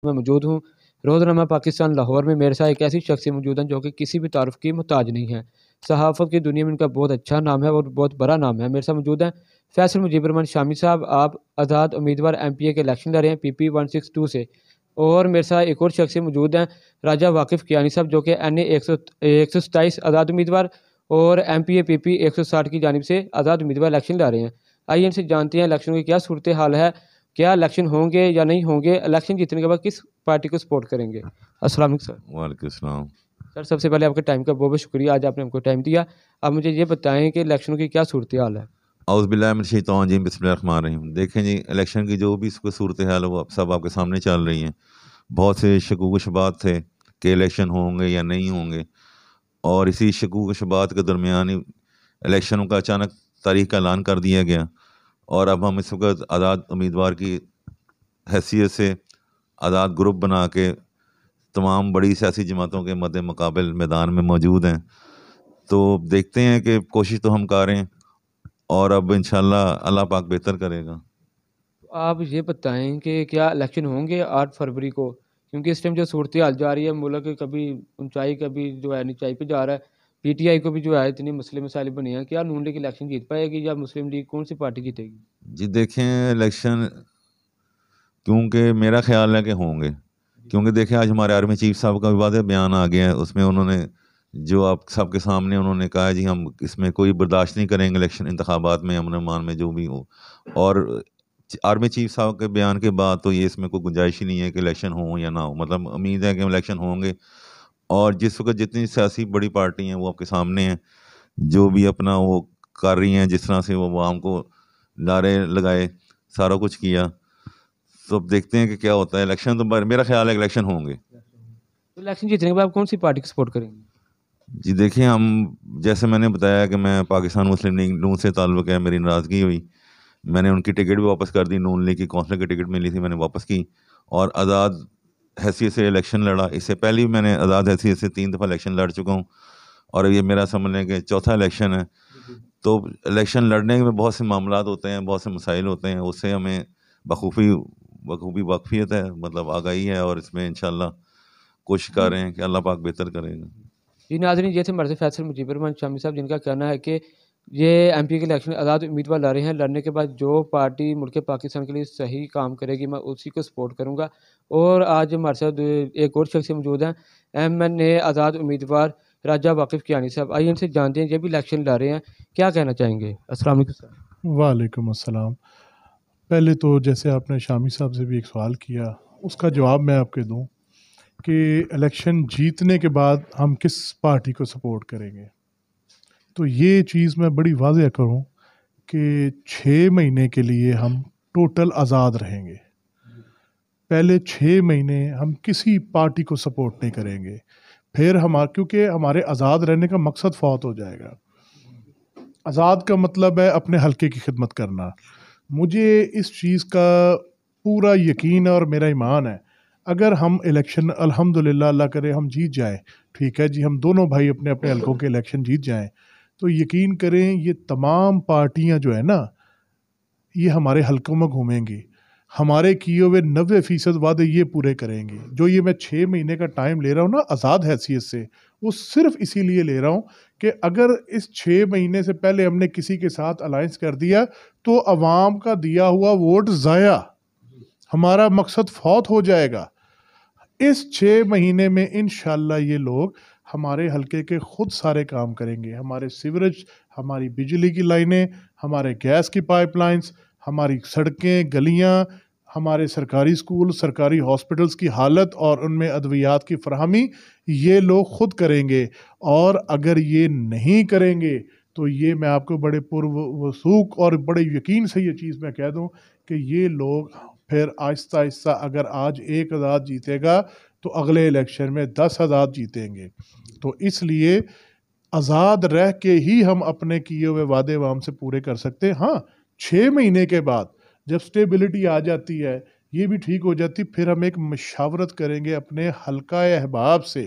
میں موجود ہوں روزنامہ پاکستان لاہور میں۔ میرے ساتھ ایک ایسی شخصیت موجود ہیں جو کہ کسی بھی تعارف کی محتاج نہیں ہے۔ صحافت کی دنیا میں ان کا بہت اچھا نام ہے اور بہت بڑا نام ہے۔ میرے ساتھ موجود ہیں فیصل مجیب الرحمان شامی صاحب، آپ آزاد امیدوار ایم پی اے کے الیکشن لڑ رہے ہیں PP 162 سے۔ اور میرے ساتھ ایک اور شخصیت موجود ہیں راجہ واقف کیانی صاحب جو کہ NA 127 آزاد امیدوار اور MPA PP 160 کی جانب سے آزاد امیدوار الیکشن لڑ رہے ہیں۔ آئیے ان سے جانتے ہیں الیکشن کی کیا صورتحال ہے، کیا الیکشن ہوں گے یا نہیں ہوں گے، الیکشن جیتنے کے بعد کس پارٹی کو سپورٹ کریں گے۔ السلام علیکم سر۔ وعلیکم السلام سر سب سے پہلے آپ کے ٹائم کا بہت بہت شکریہ، آج آپ نے ہم کو ٹائم دیا۔ آپ مجھے یہ بتائیں کہ الیکشن کی کیا صورتحال ہے۔ اعوذ باللہ من الشیطان الرجیم، بسم اللہ الرحمن الرحیم۔ دیکھیں جی، الیکشن کی جو بھی اس کو صورتحال ہے وہ سب آپ کے سامنے چل رہی ہیں۔ بہت سے شکوک و شبہات تھے کہ الیکشن ہوں گے یا نہیں ہوں گے، اور اسی شکوک و شبہات کے درمیان ہی الیکشنوں کا اچانک تاریخ کا اعلان کر دیا گیا، اور اب ہم اس وقت آزاد امیدوار کی حیثیت سے آزاد گروپ بنا کے تمام بڑی سیاسی جماعتوں کے مد مقابل میدان میں موجود ہیں۔ تو دیکھتے ہیں کہ کوشش تو ہم کر رہے ہیں، اور اب انشاءاللہ اللہ پاک بہتر کرے گا۔ آپ یہ بتائیں کہ کیا الیکشن ہوں گے 8 فروری کو، کیونکہ اس ٹائم جو صورتحال جا رہی ہے ملک کبھی اونچائی کبھی جو ہے نیچائی پہ جا رہا ہے، PTI کو بھی جو ہے اتنی مسئلے مسائل بنے ہیں، کیا نون لیگ الیکشن جیت پائے گی یا مسلم لیگ کون سی پارٹی جیتے گی؟ جی دیکھیں، الیکشن کیونکہ میرا خیال ہے کہ ہوں گے، کیونکہ دیکھیں آج ہمارے آرمی چیف صاحب کا بھی واضح بیان آ گیا ہے، اس میں انہوں نے جو آپ سب کے سامنے انہوں نے کہا ہے جی ہم اس میں کوئی برداشت نہیں کریں گے الیکشن انتخابات میں، امن و امان میں جو بھی ہو۔ اور آرمی چیف صاحب کے بیان کے بعد تو یہ اس میں کوئی گنجائش ہی نہیں ہے کہ الیکشن ہوں یا نہ ہو، مطلب امید ہے کہ الیکشن ہوں گے۔ اور جس وقت جتنی سیاسی بڑی پارٹی ہیں وہ آپ کے سامنے ہیں، جو بھی اپنا وہ کر رہی ہیں، جس طرح سے وہ عوام کو نعرے لگائے، سارا کچھ کیا، تو اب دیکھتے ہیں کہ کیا ہوتا ہے۔ الیکشن تو میرا خیال ہے کہ الیکشن ہوں گے۔ تو الیکشن جیتنے کے بعد آپ کون سی پارٹی کو سپورٹ کریں گے؟ جی دیکھیں، ہم جیسے میں نے بتایا کہ میں پاکستان مسلم لیگ نون سے تعلق ہے، میری ناراضگی ہوئی، میں نے ان کی ٹکٹ بھی واپس کر دی، نون لیگ کی کونسلر کی ٹکٹ ملی تھی میں نے واپس کی، اور آزاد حیثیت سے الیکشن لڑا۔ اس سے پہلے بھی میں نے آزاد حیثیت سے 3 دفعہ الیکشن لڑ چکا ہوں، اور یہ میرا سمجھ لیں کہ چوتھا الیکشن ہے۔ تو الیکشن لڑنے میں بہت سے معاملات ہوتے ہیں، بہت سے مسائل ہوتے ہیں، اس سے ہمیں بخوبی واقفیت ہے، مطلب آگاہی ہے، اور اس میں انشاءاللہ کوشش کر رہے ہیں کہ اللہ پاک بہتر کرے گا۔ جی ناظرین، یہ تھے ہمارے فیصل مجیب الرحمان شامی صاحب، جن کا کہنا ہے کہ یہ MP کے الیکشن آزاد امیدوار لڑ رہے ہیں، لڑنے کے بعد جو پارٹی ملک پاکستان کے لیے صحیح کام کرے گی میں اسی کو سپورٹ کروں گا۔ اور آج ہمارے ساتھ ایک اور شخص موجود ہیں MNA آزاد امیدوار راجہ واقف کیانی صاحب، آئیے ان سے جانتے ہیں یہ بھی الیکشن لڑ رہے ہیں، کیا کہنا چاہیں گے۔ السلام علیکم سر۔ وعلیکم السلام۔ پہلے تو جیسے آپ نے شامی صاحب سے بھی ایک سوال کیا، اس کا جواب میں آپ کے دوں کہ الیکشن جیتنے کے بعد ہم کس پارٹی کو سپورٹ کریں گے، تو یہ چیز میں بڑی واضح کروں کہ 6 مہینے کے لیے ہم ٹوٹل آزاد رہیں گے۔ پہلے 6 مہینے ہم کسی پارٹی کو سپورٹ نہیں کریں گے، پھر کیونکہ ہمارے آزاد رہنے کا مقصد فوت ہو جائے گا۔ آزاد کا مطلب ہے اپنے حلقے کی خدمت کرنا۔ مجھے اس چیز کا پورا یقین ہے اور میرا ایمان ہے، اگر ہم الیکشن الحمدللہ اللہ کرے ہم جیت جائیں، ٹھیک ہے جی، ہم دونوں بھائی اپنے اپنے حلقوں کے الیکشن جیت جائیں، تو یقین کریں یہ تمام پارٹیاں جو ہے نا یہ ہمارے حلقوں میں گھومیں گی، ہمارے کیے ہوئے 90% وعدے یہ پورے کریں گے۔ جو یہ میں 6 مہینے کا ٹائم لے رہا ہوں نا آزاد حیثیت سے، وہ صرف اسی لیے لے رہا ہوں کہ اگر اس 6 مہینے سے پہلے ہم نے کسی کے ساتھ الائنس کر دیا تو عوام کا دیا ہوا ووٹ ضائع، ہمارا مقصد فوت ہو جائے گا۔ اس 6 مہینے میں انشاءاللہ یہ لوگ ہمارے حلقے کے خود سارے کام کریں گے، ہمارے سیوریج، ہماری بجلی کی لائنیں، ہمارے گیس کی پائپ لائنز، ہماری سڑکیں، گلیاں، ہمارے سرکاری اسکول، سرکاری ہاسپٹلز کی حالت اور ان میں ادویات کی فراہمی یہ لوگ خود کریں گے۔ اور اگر یہ نہیں کریں گے تو یہ میں آپ کو بڑے پروثوق اور بڑے یقین سے یہ چیز میں کہہ دوں کہ یہ لوگ پھر آہستہ آہستہ اگر آج 1 آزاد جیتے گا تو اگلے الیکشن میں 10 آزاد جیتیں گے۔ تو اس لیے آزاد رہ کے ہی ہم اپنے کیے ہوئے وعدے عوام سے پورے کر سکتے ہیں۔ ہاں 6 مہینے کے بعد جب سٹیبلٹی آ جاتی ہے، یہ بھی ٹھیک ہو جاتی، پھر ہم ایک مشاورت کریں گے اپنے حلقہ احباب سے